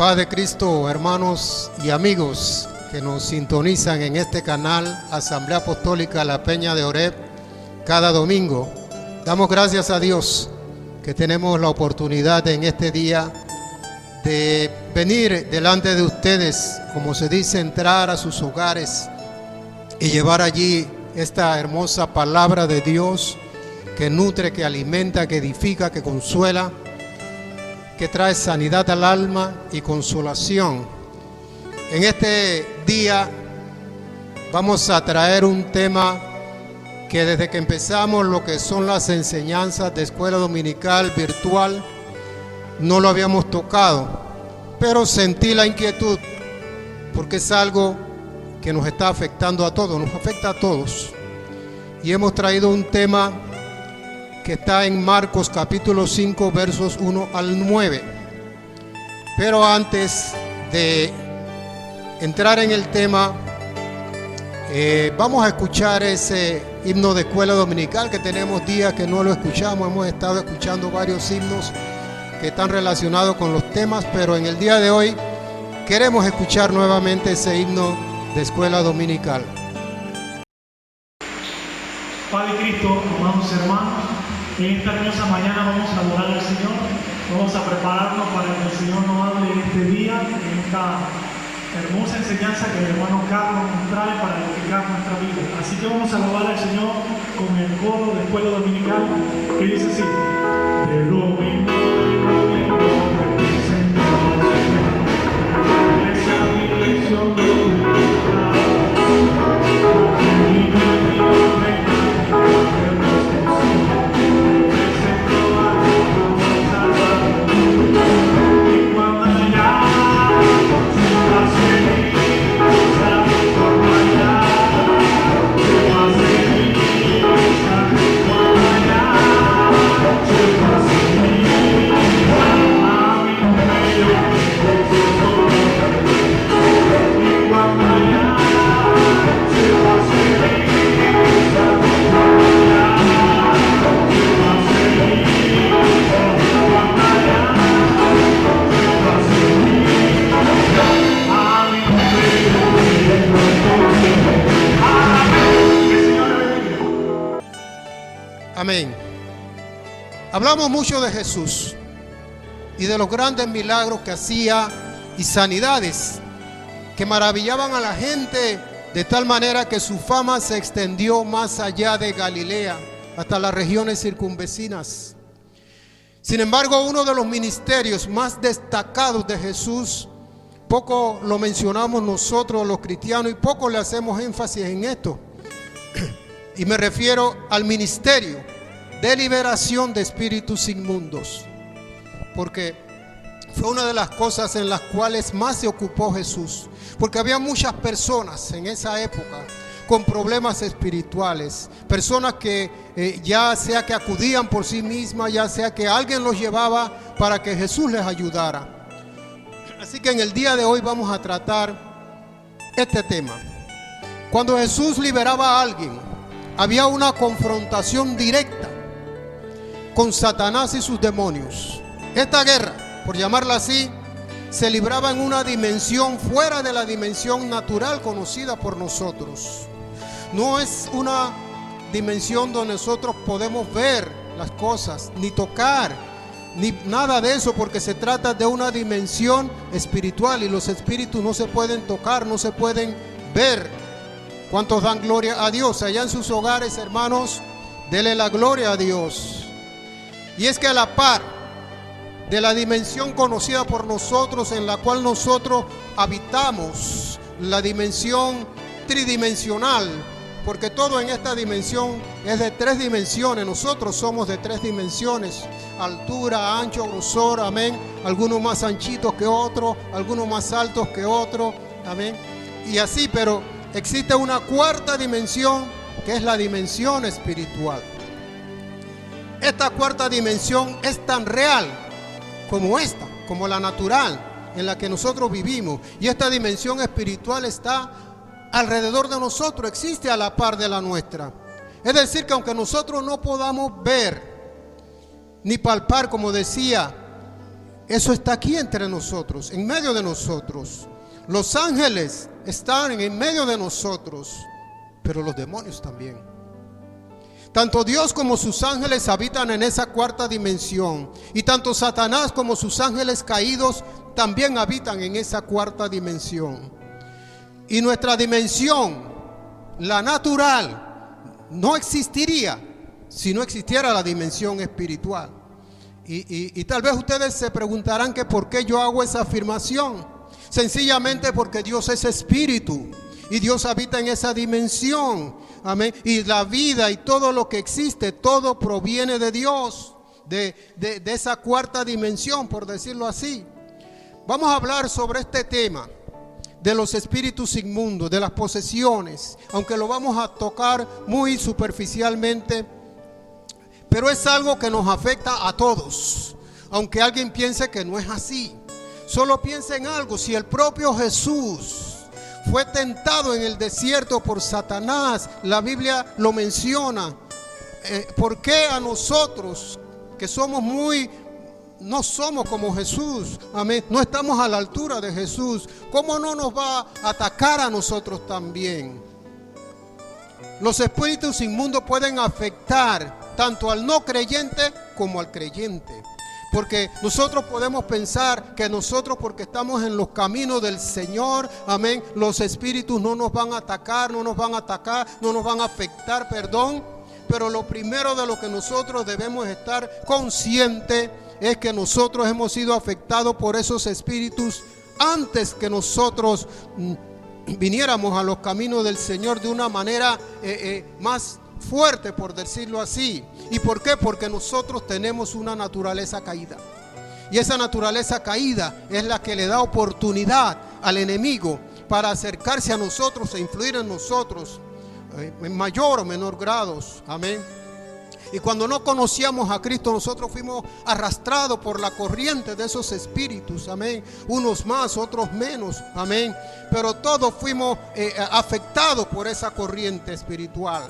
paz de Cristo, hermanos y amigos que nos sintonizan en este canal Asamblea Apostólica La Peña de Oreb cada domingo. Damos gracias a Dios que tenemos la oportunidad en este día de venir delante de ustedes, como se dice, entrar a sus hogares y llevar allí esta hermosa palabra de Dios que nutre, que alimenta, que edifica, que consuela, que trae sanidad al alma y consolación. En este día vamos a traer un tema que desde que empezamos lo que son las enseñanzas de escuela dominical virtual no lo habíamos tocado, pero sentí la inquietud porque es algo que nos está afectando a todos, nos afecta a todos. Y hemos traído un tema que está en Marcos capítulo 5 versos 1 al 9. Pero antes de entrar en el tema, vamos a escuchar ese himno de escuela dominical que tenemos días que no lo escuchamos. Hemos estado escuchando varios himnos que están relacionados con los temas, pero en el día de hoy queremos escuchar nuevamente ese himno de escuela dominical. Padre Cristo, amados hermanos, en esta hermosa mañana vamos a adorar al Señor, vamos a prepararnos para que el Señor nos hable en este día, en esta hermosa enseñanza que el hermano Carlos nos trae para edificar nuestra vida. Así que vamos a alabar al Señor con el coro de escuela dominical que dice así: de lo mismo, esa dirección Amén. Hablamos mucho de Jesús y de los grandes milagros que hacía y sanidades que maravillaban a la gente de tal manera que su fama se extendió más allá de Galilea hasta las regiones circunvecinas. Sin embargo, uno de los ministerios más destacados de Jesús, poco lo mencionamos nosotros los cristianos y poco le hacemos énfasis en esto. Y me refiero al ministerio de liberación de espíritus inmundos, porque fue una de las cosas en las cuales más se ocupó Jesús, porque había muchas personas en esa época con problemas espirituales, personas que ya sea que acudían por sí mismas, ya sea que alguien los llevaba para que Jesús les ayudara. Así que en el día de hoy vamos a tratar este tema. Cuando Jesús liberaba a alguien, había una confrontación directa con Satanás y sus demonios. Esta guerra, por llamarla así, se libraba en una dimensión fuera de la dimensión natural conocida por nosotros. No es una dimensión donde nosotros podemos ver las cosas, ni tocar, ni nada de eso, porque se trata de una dimensión espiritual y los espíritus no se pueden tocar, no se pueden ver. ¿Cuántos dan gloria a Dios? Allá en sus hogares, hermanos, denle la gloria a Dios. Y es que a la par de la dimensión conocida por nosotros, en la cual nosotros habitamos, la dimensión tridimensional, porque todo en esta dimensión es de tres dimensiones. Nosotros somos de tres dimensiones: altura, ancho, grosor, amén. Algunos más anchitos que otros, algunos más altos que otros, amén. Y así, pero existe una cuarta dimensión que es la dimensión espiritual. Esta cuarta dimensión es tan real como esta, como la natural en la que nosotros vivimos. Y esta dimensión espiritual está alrededor de nosotros, existe a la par de la nuestra. Es decir, que aunque nosotros no podamos ver ni palpar, como decía eso está aquí entre nosotros, en medio de nosotros. Los ángeles están en medio de nosotros, pero los demonios también. Tanto Dios como sus ángeles habitan en esa cuarta dimensión, y tanto Satanás como sus ángeles caídos también habitan en esa cuarta dimensión. Y nuestra dimensión, la natural, no existiría si no existiera la dimensión espiritual. Y tal vez ustedes se preguntarán que por qué yo hago esa afirmación. Sencillamente porque Dios es espíritu y Dios habita en esa dimensión. Amén. Y la vida y todo lo que existe, todo proviene de Dios, de esa cuarta dimensión, por decirlo así. Vamos a hablar sobre este tema de los espíritus inmundos, de las posesiones, aunque lo vamos a tocar muy superficialmente, pero es algo que nos afecta a todos, aunque alguien piense que no es así. Solo piensa en algo: si el propio Jesús fue tentado en el desierto por Satanás, la Biblia lo menciona, ¿por qué a nosotros que no somos como Jesús, amén, no estamos a la altura de Jesús, cómo no nos va a atacar a nosotros también? Los espíritus inmundos pueden afectar tanto al no creyente como al creyente. Porque nosotros podemos pensar que nosotros, porque estamos en los caminos del Señor, amén, los espíritus no nos van a atacar, no nos van a afectar, perdón. Pero lo primero de lo que nosotros debemos estar conscientes es que nosotros hemos sido afectados por esos espíritus antes que nosotros viniéramos a los caminos del Señor de una manera más fuerte, por decirlo así. ¿Y por qué? Porque nosotros tenemos una naturaleza caída, y esa naturaleza caída es la que le da oportunidad al enemigo para acercarse a nosotros e influir en nosotros en mayor o menor grados. Amén. Y cuando no conocíamos a Cristo, nosotros fuimos arrastrados por la corriente de esos espíritus. Amén. Unos más, otros menos. Amén. Pero todos fuimos afectados por esa corriente espiritual.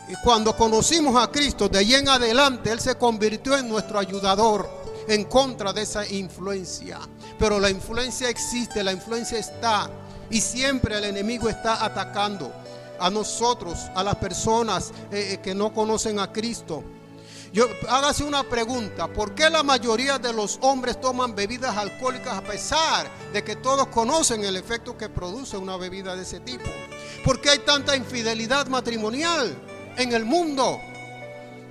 Y cuando conocimos a Cristo, de ahí en adelante Él se convirtió en nuestro ayudador en contra de esa influencia. Pero la influencia existe, la influencia está, y siempre el enemigo está atacando a nosotros, a las personas que no conocen a Cristo. Hágase una pregunta: ¿por qué la mayoría de los hombres toman bebidas alcohólicas a pesar de que todos conocen el efecto que produce una bebida de ese tipo? ¿Por qué hay tanta infidelidad matrimonial en el mundo?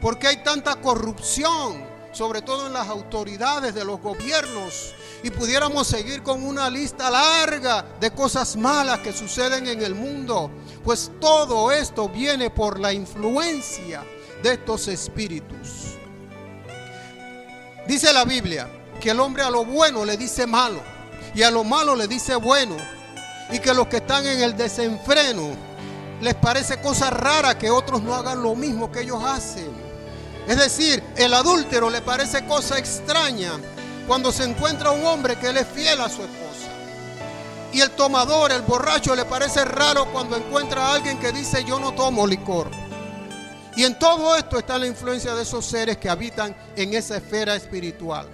¿Por qué hay tanta corrupción, sobre todo en las autoridades de los gobiernos? Y pudiéramos seguir con una lista larga de cosas malas que suceden en el mundo. Pues todo esto viene por la influencia de estos espíritus. Dice la Biblia que el hombre a lo bueno le dice malo, y a lo malo le dice bueno, y que los que están en el desenfreno les parece cosa rara que otros no hagan lo mismo que ellos hacen. Es decir, el adúltero le parece cosa extraña cuando se encuentra un hombre que le es fiel a su esposa. Y el tomador, el borracho, le parece raro cuando encuentra a alguien que dice: yo no tomo licor. Y en todo esto está la influencia de esos seres que habitan en esa esfera espiritual.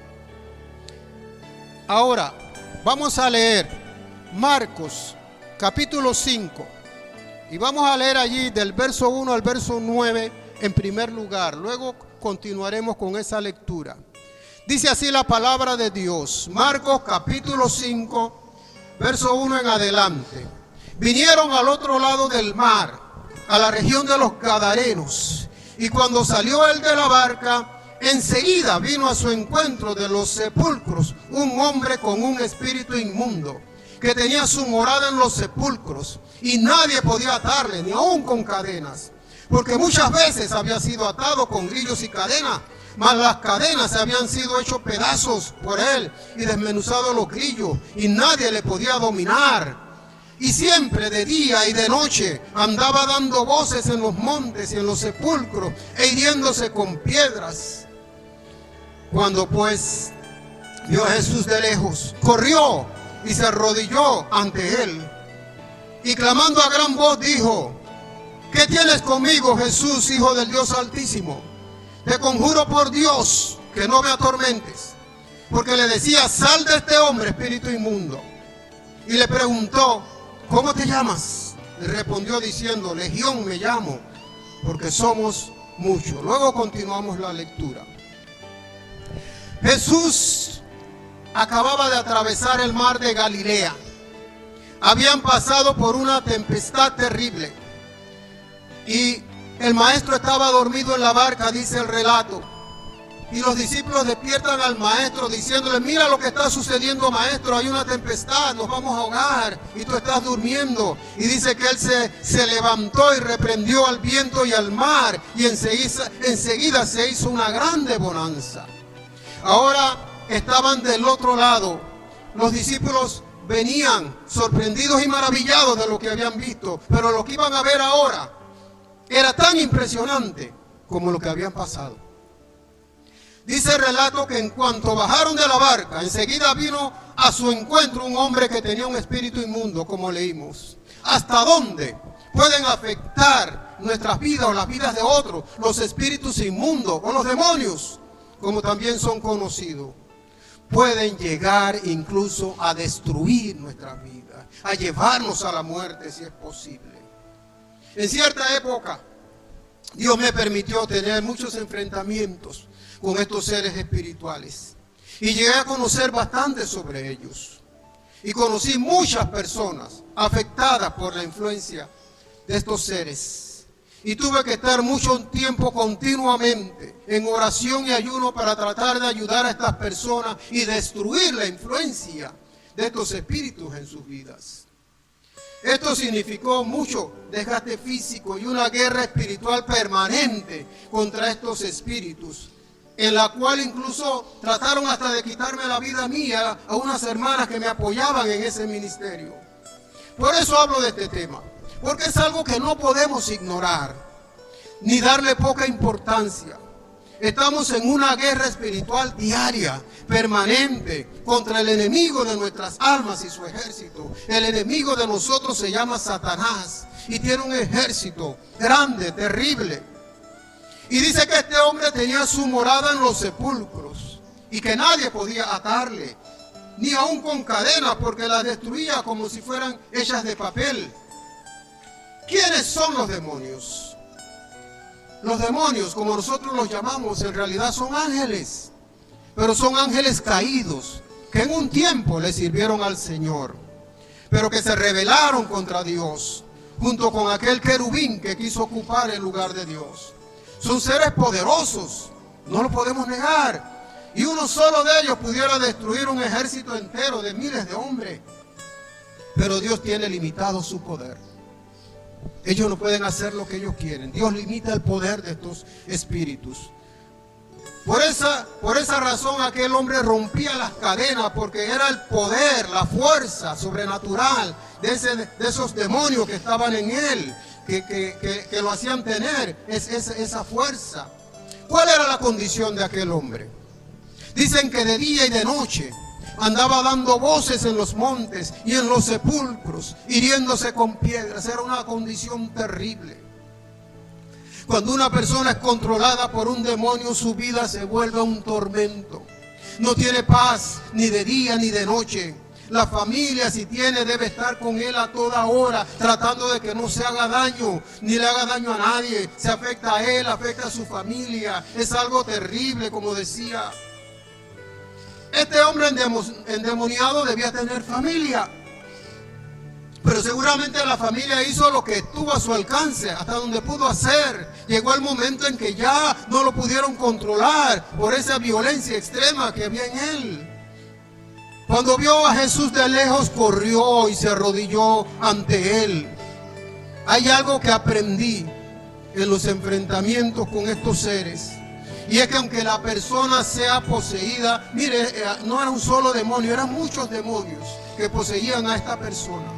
Ahora, vamos a leer Marcos capítulo 5. Y vamos a leer allí del verso 1 al verso 9 en primer lugar. Luego continuaremos con esa lectura. Dice así la palabra de Dios. Marcos capítulo 5, verso 1 en adelante. Vinieron al otro lado del mar, a la región de los Gadarenos. Y cuando salió él de la barca, enseguida vino a su encuentro de los sepulcros un hombre con un espíritu inmundo, que tenía su morada en los sepulcros, y nadie podía atarle, ni aun con cadenas, porque muchas veces había sido atado con grillos y cadenas, mas las cadenas se habían sido hechos pedazos por él y desmenuzados los grillos, y nadie le podía dominar. Y siempre de día y de noche andaba dando voces en los montes y en los sepulcros, e hiriéndose con piedras. Cuando pues vio a Jesús de lejos, corrió y se arrodilló ante él, y clamando a gran voz dijo: ¿qué tienes conmigo, Jesús, Hijo del Dios Altísimo? Te conjuro por Dios que no me atormentes. porque le decía: sal de este hombre, espíritu inmundo. Y le preguntó: ¿cómo te llamas? Le respondió diciendo: Legión me llamo, porque somos muchos. Luego continuamos la lectura. Jesús acababa de atravesar el mar de Galilea. Habían pasado por una tempestad terrible y el maestro estaba dormido en la barca, dice el relato. Y los discípulos despiertan al maestro diciéndole: mira lo que está sucediendo, maestro, hay una tempestad, nos vamos a ahogar y tú estás durmiendo. Y dice que él se levantó y reprendió al viento y al mar, y enseguida se hizo una grande bonanza. Ahora estaban del otro lado. Los discípulos venían sorprendidos y maravillados de lo que habían visto, pero lo que iban a ver ahora era tan impresionante como lo que habían pasado. Dice el relato que en cuanto bajaron de la barca, enseguida vino a su encuentro un hombre que tenía un espíritu inmundo, como leímos. ¿Hasta dónde pueden afectar nuestras vidas o las vidas de otros los espíritus inmundos o los demonios, como también son conocidos? Pueden llegar incluso a destruir nuestras vidas, a llevarnos a la muerte si es posible. En cierta época, Dios me permitió tener muchos enfrentamientos con estos seres espirituales. Y llegué a conocer bastante sobre ellos. Y conocí muchas personas afectadas por la influencia de estos seres. Y tuve que estar mucho tiempo continuamente en oración y ayuno para tratar de ayudar a estas personas y destruir la influencia de estos espíritus en sus vidas. Esto significó mucho desgaste físico y una guerra espiritual permanente contra estos espíritus, en la cual incluso trataron hasta de quitarme la vida mía a unas hermanas que me apoyaban en ese ministerio. Por eso hablo de este tema, porque es algo que no podemos ignorar, ni darle poca importancia. Estamos en una guerra espiritual diaria, permanente, contra el enemigo de nuestras almas y su ejército. El enemigo de nosotros se llama Satanás y tiene un ejército grande, terrible. Y dice que este hombre tenía su morada en los sepulcros y que nadie podía atarle, ni aun con cadenas, porque las destruía como si fueran hechas de papel. ¿Quiénes son los demonios? Los demonios, como nosotros los llamamos, en realidad son ángeles, pero son ángeles caídos, que en un tiempo le sirvieron al Señor, pero que se rebelaron contra Dios, junto con aquel querubín que quiso ocupar el lugar de Dios. Son seres poderosos, no lo podemos negar, y uno solo de ellos pudiera destruir un ejército entero de miles de hombres, pero Dios tiene limitado su poder. Ellos no pueden hacer lo que ellos quieren. Dios limita el poder de estos espíritus. Por esa razón aquel hombre rompía las cadenas, porque era el poder, la fuerza sobrenatural de esos demonios que estaban en él, que lo hacían tener esa fuerza. ¿Cuál era la condición de aquel hombre? Dicen que de día y de noche andaba dando voces en los montes y en los sepulcros, hiriéndose con piedras. Era una condición terrible. Cuando una persona es controlada por un demonio, su vida se vuelve un tormento. No tiene paz ni de día ni de noche. La familia, si tiene, debe estar con él a toda hora, tratando de que no se haga daño, ni le haga daño a nadie. Se afecta a él, afecta a su familia. Es algo terrible, como decía. Este hombre endemoniado debía tener familia, pero seguramente la familia hizo lo que estuvo a su alcance, hasta donde pudo hacer. Llegó el momento en que ya no lo pudieron controlar por esa violencia extrema que había en él. Cuando vio a Jesús de lejos, corrió y se arrodilló ante él. Hay algo que aprendí en los enfrentamientos con estos seres. Y es que aunque la persona sea poseída, mire, no era un solo demonio, eran muchos demonios que poseían a esta persona.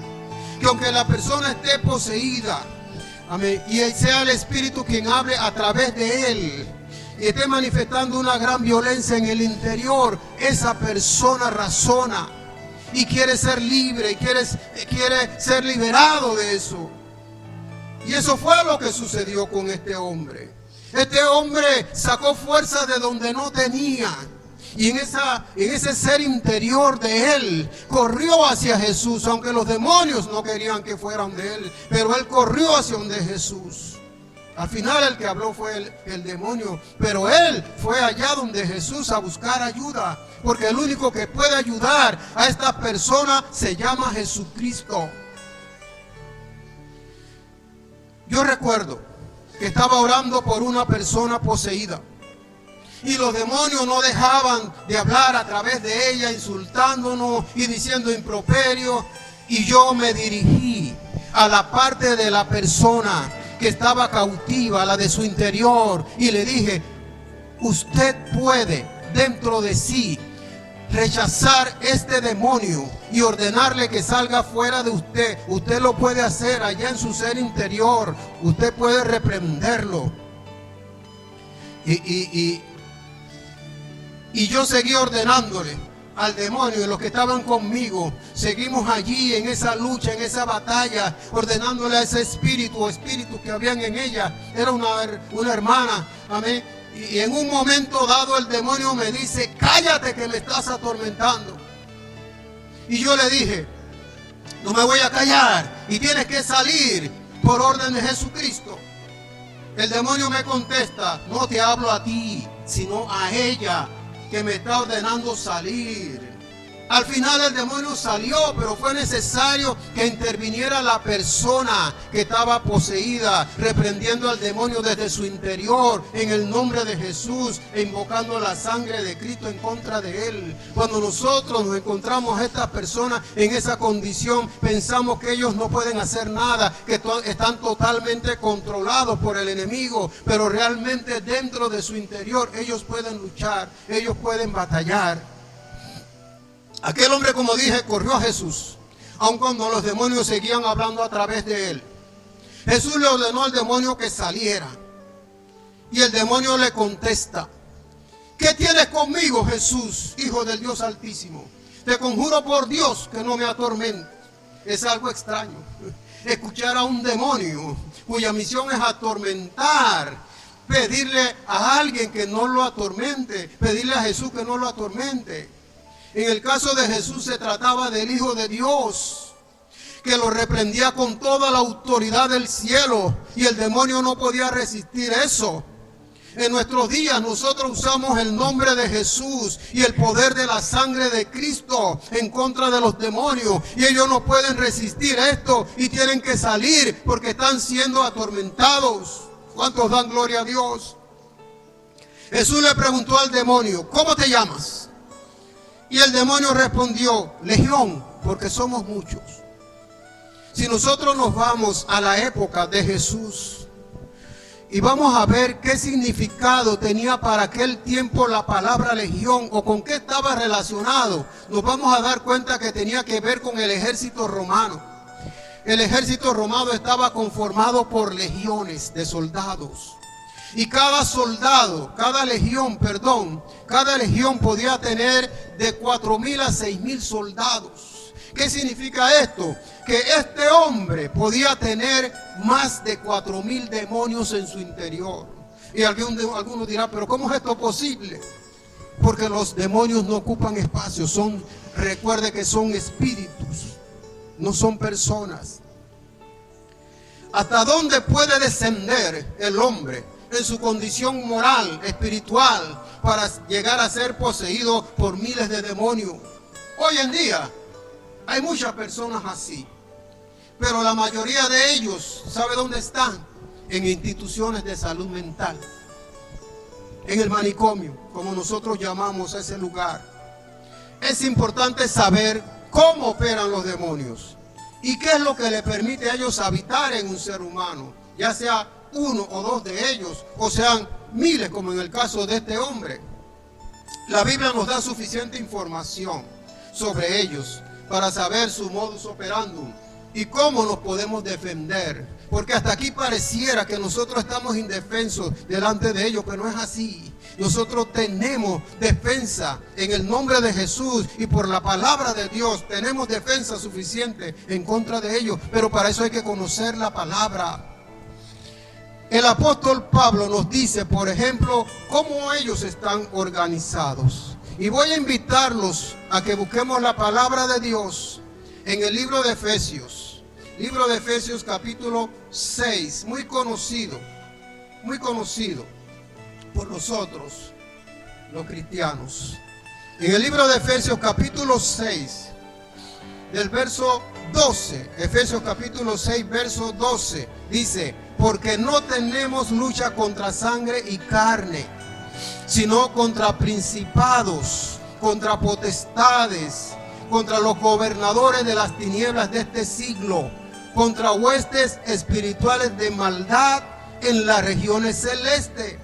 Que aunque la persona esté poseída, amén, y sea el Espíritu quien hable a través de él, y esté manifestando una gran violencia en el interior, esa persona razona y quiere ser libre, y quiere ser liberado de eso. Y eso fue lo que sucedió con este hombre. Este hombre sacó fuerzas de donde no tenía Y en ese ser interior de él, corrió hacia Jesús, aunque los demonios no querían que fueran de él, pero él corrió hacia donde Jesús. Al final el que habló fue el demonio, pero él fue allá donde Jesús a buscar ayuda, porque el único que puede ayudar a esta persona se llama Jesucristo. Yo recuerdo que estaba orando por una persona poseída y los demonios no dejaban de hablar a través de ella, insultándonos y diciendo improperios, y yo me dirigí a la parte de la persona que estaba cautiva, la de su interior, y le dije: usted puede dentro de sí rechazar este demonio y ordenarle que salga fuera de usted. Usted lo puede hacer allá en su ser interior. Usted puede reprenderlo. Y yo seguí ordenándole al demonio, y los que estaban conmigo seguimos allí en esa lucha, en esa batalla, ordenándole a ese espíritu que habían en ella. Era una hermana, amén. Y en un momento dado el demonio me dice: cállate, que me estás atormentando. Y yo le dije: no me voy a callar, y tienes que salir por orden de Jesucristo. El demonio me contesta: no te hablo a ti, sino a ella, que me está ordenando salir. Al final el demonio salió, pero fue necesario que interviniera la persona que estaba poseída, reprendiendo al demonio desde su interior en el nombre de Jesús e invocando la sangre de Cristo en contra de él. Cuando nosotros nos encontramos a estas personas en esa condición, pensamos que ellos no pueden hacer nada, que están totalmente controlados por el enemigo, pero realmente dentro de su interior ellos pueden luchar, ellos pueden batallar. Aquel hombre, como dije, corrió a Jesús, aun cuando los demonios seguían hablando a través de él. Jesús le ordenó al demonio que saliera, y el demonio le contesta: ¿qué tienes conmigo, Jesús, Hijo del Dios Altísimo? Te conjuro por Dios que no me atormentes. Es algo extraño escuchar a un demonio cuya misión es atormentar, pedirle a alguien que no lo atormente, pedirle a Jesús que no lo atormente. En el caso de Jesús se trataba del Hijo de Dios, que lo reprendía con toda la autoridad del cielo, y el demonio no podía resistir eso. En nuestros días nosotros usamos el nombre de Jesús y el poder de la sangre de Cristo en contra de los demonios, y ellos no pueden resistir esto y tienen que salir porque están siendo atormentados. ¿Cuántos dan gloria a Dios? Jesús le preguntó al demonio: ¿cómo te llamas? Y el demonio respondió: Legión, porque somos muchos. Si nosotros nos vamos a la época de Jesús y vamos a ver qué significado tenía para aquel tiempo la palabra legión, o con qué estaba relacionado, nos vamos a dar cuenta que tenía que ver con el ejército romano. El ejército romano estaba conformado por legiones de soldados. Y cada legión podía tener de 4,000 a 6,000 soldados. ¿Qué significa esto? Que este hombre podía tener más de 4,000 demonios en su interior. Y algunos dirán: ¿pero cómo es esto posible? Porque los demonios no ocupan espacio. Recuerde que son espíritus, no son personas. ¿Hasta dónde puede descender el hombre en su condición moral, espiritual, para llegar a ser poseído por miles de demonios? Hoy en día hay muchas personas así, pero la mayoría de ellos, ¿sabe dónde están? En instituciones de salud mental, en el manicomio, como nosotros llamamos a ese lugar. Es importante saber cómo operan los demonios y qué es lo que le permite a ellos habitar en un ser humano, ya sea uno o dos de ellos, o sean miles, como en el caso de este hombre. La Biblia nos da suficiente información sobre ellos para saber su modus operandum y cómo nos podemos defender, porque hasta aquí pareciera que nosotros estamos indefensos delante de ellos, pero no es así. Nosotros tenemos defensa en el nombre de Jesús, y por la palabra de Dios tenemos defensa suficiente en contra de ellos, pero para eso hay que conocer la palabra. El apóstol Pablo nos dice, por ejemplo, cómo ellos están organizados. Y voy a invitarlos a que busquemos la palabra de Dios en el libro de Efesios. Libro de Efesios capítulo 6, muy conocido por nosotros, los cristianos. En el libro de Efesios capítulo 6, del verso 12, Efesios capítulo 6, verso 12, dice: porque no tenemos lucha contra sangre y carne, sino contra principados, contra potestades, contra los gobernadores de las tinieblas de este siglo, contra huestes espirituales de maldad en las regiones celestes.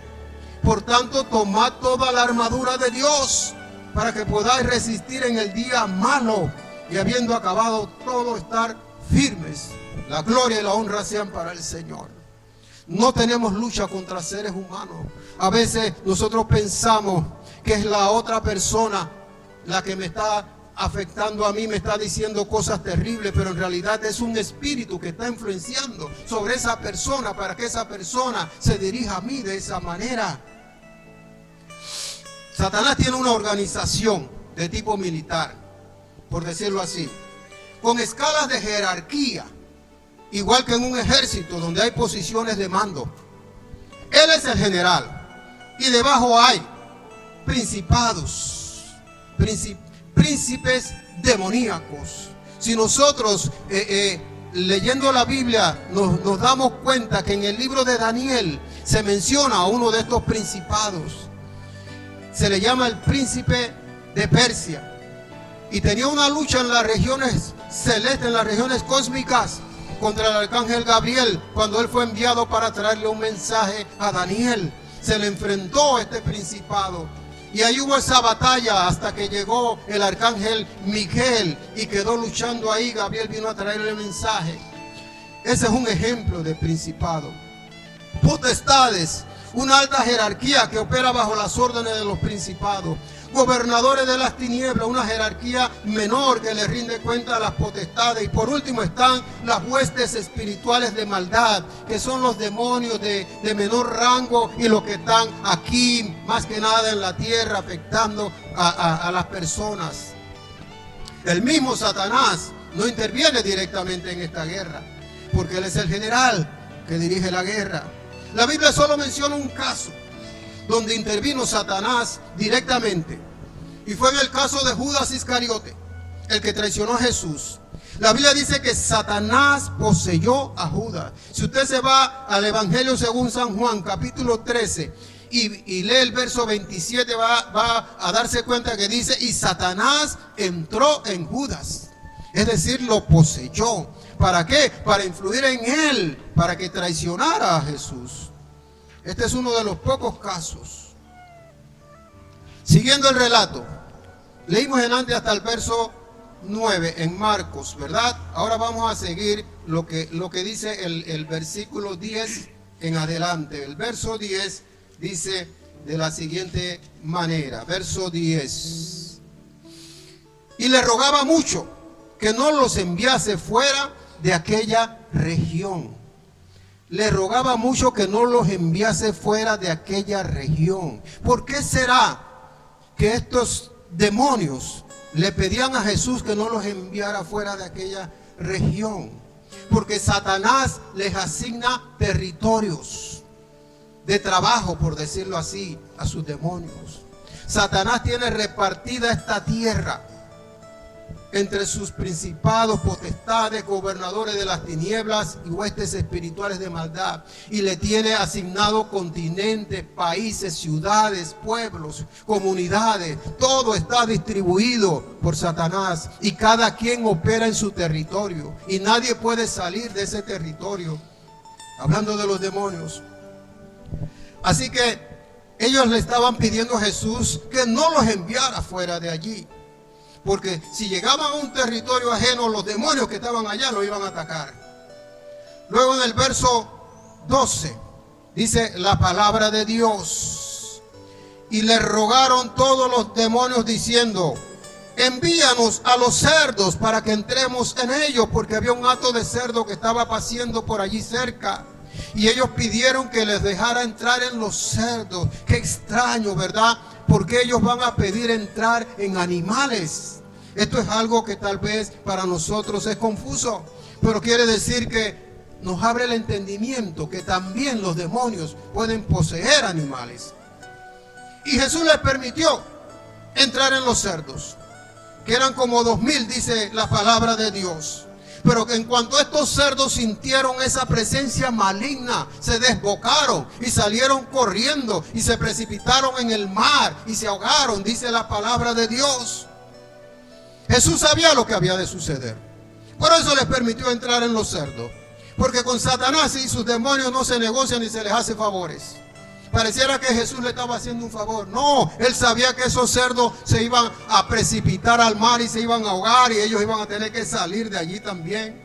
Por tanto, tomad toda la armadura de Dios para que podáis resistir en el día malo, y habiendo acabado todo, estar firmes. La gloria y la honra sean para el Señor. No tenemos lucha contra seres humanos. A veces nosotros pensamos que es la otra persona la que me está afectando a mí, me está diciendo cosas terribles, pero en realidad es un espíritu que está influenciando sobre esa persona para que esa persona se dirija a mí de esa manera. Satanás tiene una organización de tipo militar, por decirlo así, con escalas de jerarquía, igual que en un ejército donde hay posiciones de mando. Él es el general y debajo hay principados, príncipes demoníacos. Si nosotros leyendo la Biblia nos damos cuenta que en el libro de Daniel se menciona a uno de estos principados. Se le llama el príncipe de Persia, y tenía una lucha en las regiones celestes, en las regiones cósmicas, contra el arcángel Gabriel, cuando él fue enviado para traerle un mensaje a Daniel. Se le enfrentó a este principado, y ahí hubo esa batalla hasta que llegó el arcángel Miguel y quedó luchando ahí. Gabriel vino a traerle el mensaje. Ese es un ejemplo de principado. Potestades, una alta jerarquía que opera bajo las órdenes de los principados. Gobernadores de las tinieblas, una jerarquía menor que le rinde cuenta a las potestades. Y por último están las huestes espirituales de maldad, que son los demonios de menor rango y los que están aquí, más que nada en la tierra, afectando a las personas. El mismo Satanás no interviene directamente en esta guerra, porque él es el general que dirige la guerra. La Biblia solo menciona un caso donde intervino Satanás directamente, y fue en el caso de Judas Iscariote, el que traicionó a Jesús. La Biblia dice que Satanás poseyó a Judas. Si usted se va al Evangelio según San Juan, capítulo 13, y lee el verso 27, va a darse cuenta que dice: y Satanás entró en Judas, es decir, lo poseyó. ¿Para qué? Para influir en él, para que traicionara a Jesús. Este es uno de los pocos casos. Siguiendo el relato, leímos en antes hasta el verso 9 en Marcos, ¿verdad? Ahora vamos a seguir lo que dice el versículo 10 en adelante. El verso 10 dice de la siguiente manera, verso 10: y le rogaba mucho que no los enviase fuera de aquella región. Le rogaba mucho que no los enviase fuera de aquella región. ¿Por qué será que estos demonios le pedían a Jesús que no los enviara fuera de aquella región? Porque Satanás les asigna territorios de trabajo, por decirlo así, a sus demonios. Satanás tiene repartida esta tierra entre sus principados, potestades, gobernadores de las tinieblas y huestes espirituales de maldad, y le tiene asignado continentes, países, ciudades, pueblos, comunidades. Todo está distribuido por Satanás, y cada quien opera en su territorio, y nadie puede salir de ese territorio, hablando de los demonios. Así que ellos le estaban pidiendo a Jesús que no los enviara fuera de allí, porque si llegaban a un territorio ajeno, los demonios que estaban allá los iban a atacar. Luego en el verso 12 dice la palabra de Dios: y le rogaron todos los demonios diciendo: envíanos a los cerdos para que entremos en ellos, porque había un hato de cerdo que estaba paciendo por allí cerca. Y ellos pidieron que les dejara entrar en los cerdos. Qué extraño, ¿verdad? ¿por qué ellos van a pedir entrar en animales? Esto es algo que tal vez para nosotros es confuso, pero quiere decir que nos abre el entendimiento que también los demonios pueden poseer animales. Y Jesús les permitió entrar en los cerdos, que eran como 2000, dice la palabra de Dios. Pero en cuanto estos cerdos sintieron esa presencia maligna, se desbocaron y salieron corriendo y se precipitaron en el mar y se ahogaron, dice la palabra de Dios. Jesús sabía lo que había de suceder. Por eso les permitió entrar en los cerdos. Porque con Satanás y sus demonios no se negocian ni se les hace favores. Pareciera que Jesús le estaba haciendo un favor. No, él sabía que esos cerdos se iban a precipitar al mar y se iban a ahogar y ellos iban a tener que salir de allí también.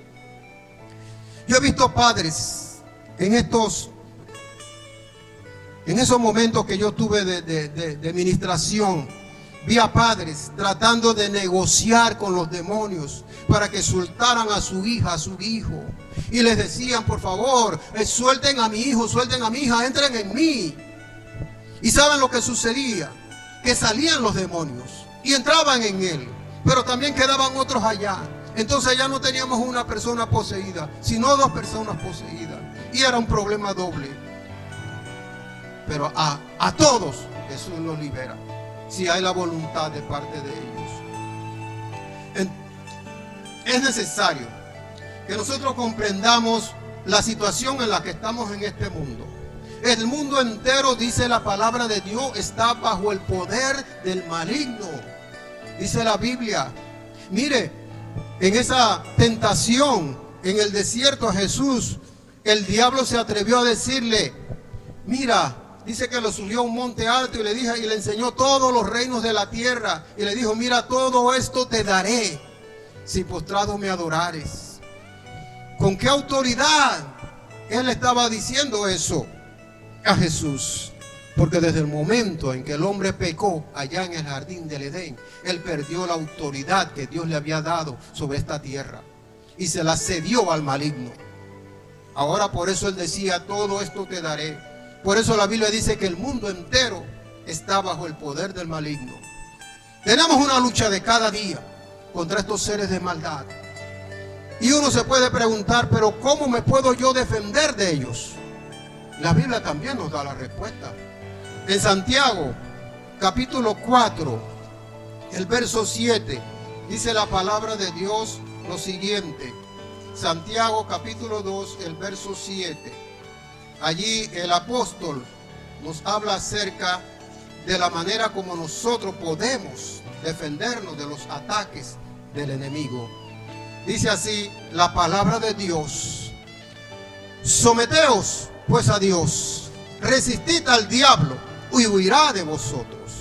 Yo he visto padres en esos momentos que yo tuve de ministración. Vi a padres tratando de negociar con los demonios para que soltaran a su hija, a su hijo. Y les decían, por favor, suelten a mi hijo, suelten a mi hija, entren en mí. Y ¿saben lo que sucedía? Que salían los demonios y entraban en él, pero también quedaban otros allá. Entonces ya no teníamos una persona poseída, sino dos personas poseídas. Y era un problema doble. Pero a todos Jesús los libera, si hay la voluntad de parte de ellos. Es necesario que nosotros comprendamos la situación en la que estamos en este mundo. El mundo entero, dice la palabra de Dios, está bajo el poder del maligno. Dice la Biblia. Mire, en esa tentación en el desierto a Jesús, el diablo se atrevió a decirle, mira, dice que lo subió a un monte alto y le enseñó todos los reinos de la tierra. Y le dijo, mira, todo esto te daré si postrado me adorares. ¿Con qué autoridad él estaba diciendo eso a Jesús? Porque desde el momento en que el hombre pecó allá en el jardín del Edén, él perdió la autoridad que Dios le había dado sobre esta tierra y se la cedió al maligno. Ahora por eso él decía, todo esto te daré. Por eso la Biblia dice que el mundo entero está bajo el poder del maligno. Tenemos una lucha de cada día contra estos seres de maldad. Y uno se puede preguntar, pero ¿cómo me puedo yo defender de ellos? La Biblia también nos da la respuesta. En Santiago, capítulo 4, el verso 7, dice la palabra de Dios lo siguiente. Santiago, capítulo 2, el verso 7. Allí el apóstol nos habla acerca de la manera como nosotros podemos defendernos de los ataques del enemigo. Dice así la palabra de Dios: someteos pues a Dios, resistid al diablo y huirá de vosotros.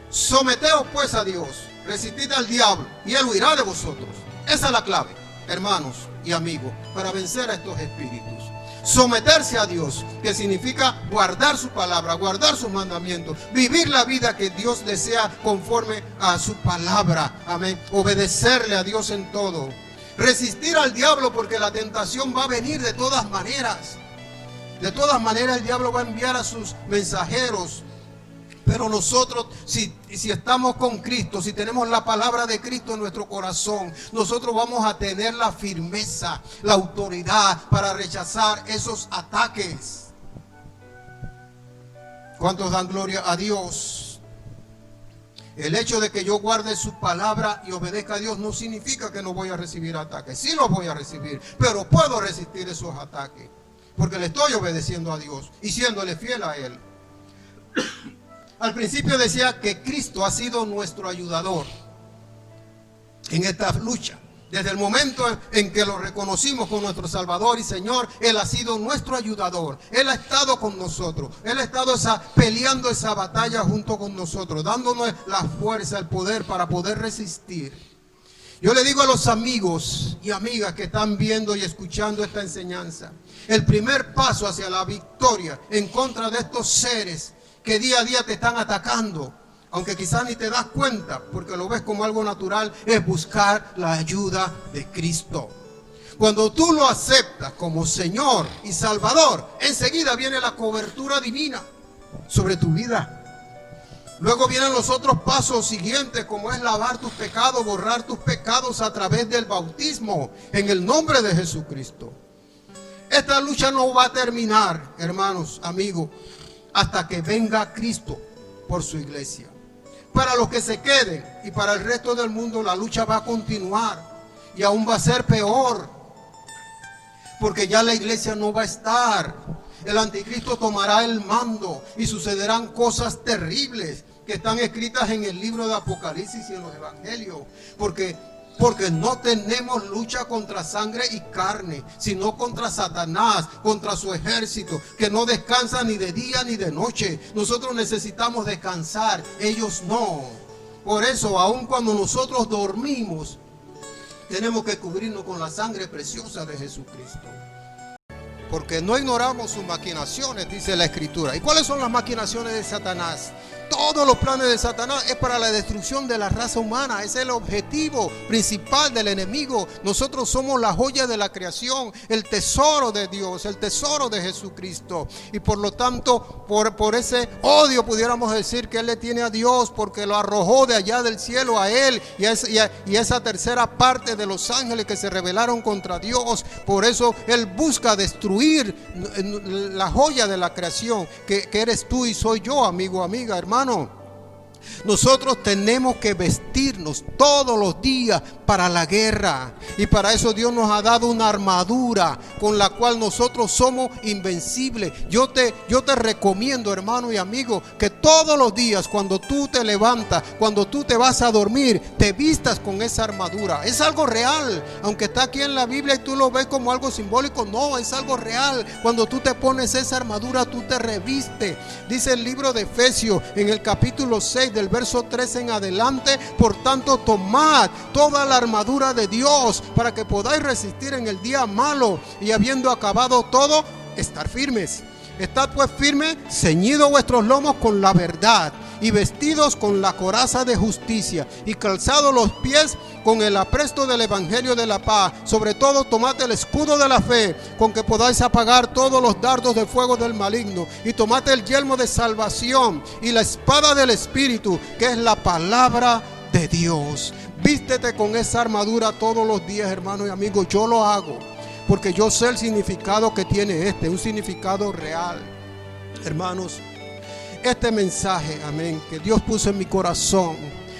Someteos pues a Dios, resistid al diablo y él huirá de vosotros. Esa es la clave, hermanos y amigos, para vencer a estos espíritus. Someterse a Dios, que significa guardar su palabra, guardar sus mandamientos, vivir la vida que Dios desea conforme a su palabra. Amén. Obedecerle a Dios en todo. Resistir al diablo, porque la tentación va a venir de todas maneras. De todas maneras el diablo va a enviar a sus mensajeros. Pero nosotros, si estamos con Cristo, si tenemos la palabra de Cristo en nuestro corazón, nosotros vamos a tener la firmeza, la autoridad para rechazar esos ataques. ¿Cuántos dan gloria a Dios? El hecho de que yo guarde su palabra y obedezca a Dios no significa que no voy a recibir ataques. Sí los voy a recibir, pero puedo resistir esos ataques, porque le estoy obedeciendo a Dios y siéndole fiel a Él. Al principio decía que Cristo ha sido nuestro ayudador en esta lucha. Desde el momento en que lo reconocimos como nuestro Salvador y Señor, Él ha sido nuestro ayudador. Él ha estado con nosotros. Él ha estado peleando esa batalla junto con nosotros, dándonos la fuerza, el poder para poder resistir. Yo le digo a los amigos y amigas que están viendo y escuchando esta enseñanza, el primer paso hacia la victoria en contra de estos seres que día a día te están atacando, aunque quizás ni te das cuenta porque lo ves como algo natural, es buscar la ayuda de Cristo. Cuando tú lo aceptas como Señor y Salvador, enseguida viene la cobertura divina sobre tu vida. Luego vienen los otros pasos siguientes, como es lavar tus pecados, borrar tus pecados a través del bautismo en el nombre de Jesucristo. Esta lucha no va a terminar, hermanos, amigos, hasta que venga Cristo por su iglesia. Para los que se queden y para el resto del mundo, la lucha va a continuar y aún va a ser peor, porque ya la iglesia no va a estar. El anticristo tomará el mando y sucederán cosas terribles que están escritas en el libro de Apocalipsis y en los evangelios. Porque no tenemos lucha contra sangre y carne, sino contra Satanás, contra su ejército, que no descansa ni de día ni de noche. Nosotros necesitamos descansar, ellos no. Por eso, aun cuando nosotros dormimos, tenemos que cubrirnos con la sangre preciosa de Jesucristo. Porque no ignoramos sus maquinaciones, dice la Escritura. ¿Y cuáles son las maquinaciones de Satanás? Todos los planes de Satanás es para la destrucción de la raza humana. Ese es el objetivo principal del enemigo. Nosotros somos la joya de la creación, el tesoro de Dios, el tesoro de Jesucristo. Y por lo tanto, por ese odio pudiéramos decir que Él le tiene a Dios, porque lo arrojó de allá del cielo a Él y a esa tercera parte de los ángeles que se rebelaron contra Dios. Por eso Él busca destruir la joya de la creación, que eres tú y soy yo, amigo, amiga, hermano. Nosotros tenemos que vestirnos todos los días para la guerra, y para eso Dios nos ha dado una armadura con la cual nosotros somos invencibles. Yo te recomiendo, hermano y amigo, que todos los días, cuando tú te levantas, cuando tú te vas a dormir, te vistas con esa armadura. Es algo real, aunque está aquí en la Biblia y tú lo ves como algo simbólico. No, es algo real. Cuando tú te pones esa armadura, tú te revistes. Dice el libro de Efesios en el capítulo 6 del verso 3 en adelante: por tanto, tomad toda la armadura de Dios para que podáis resistir en el día malo, y habiendo acabado todo, estar firmes. Estad pues firmes, ceñidos vuestros lomos con la verdad, y vestidos con la coraza de justicia, y calzados los pies con el apresto del evangelio de la paz. Sobre todo, tomad el escudo de la fe, con que podáis apagar todos los dardos de fuego del maligno, y tomad el yelmo de salvación y la espada del Espíritu, que es la palabra de Dios. Vístete con esa armadura todos los días, hermano y amigo. Yo lo hago porque yo sé el significado que tiene un significado real. Hermanos, este mensaje, amén, que Dios puso en mi corazón,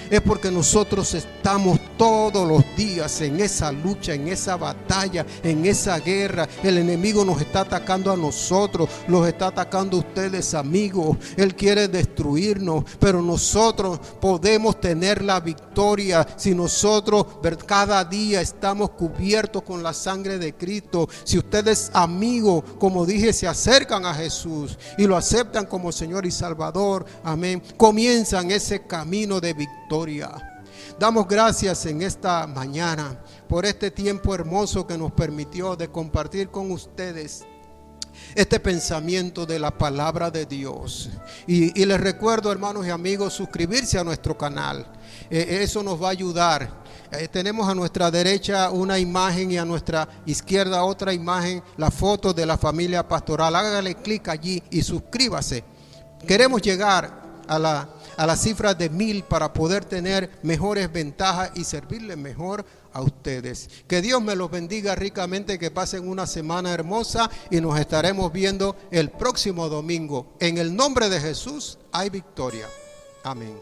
es porque nosotros estamos todos los días en esa lucha, en esa batalla, en esa guerra. El enemigo nos está atacando a nosotros, los está atacando a ustedes, amigos. Él quiere destruirnos, pero nosotros podemos tener la victoria si nosotros cada día estamos cubiertos con la sangre de Cristo. Si ustedes, amigos, como dije, se acercan a Jesús y lo aceptan como Señor y Salvador, amén, comienzan ese camino de victoria. Damos gracias en esta mañana por este tiempo hermoso que nos permitió de compartir con ustedes este pensamiento de la palabra de Dios. Y les recuerdo, hermanos y amigos, suscribirse a nuestro canal. Eso nos va a ayudar. Tenemos a nuestra derecha una imagen y a nuestra izquierda otra imagen, la foto de la familia pastoral. Hágale clic allí y suscríbase. Queremos llegar a las cifras de 1000 para poder tener mejores ventajas y servirles mejor a ustedes. Que Dios me los bendiga ricamente, que pasen una semana hermosa y nos estaremos viendo el próximo domingo. En el nombre de Jesús hay victoria. Amén.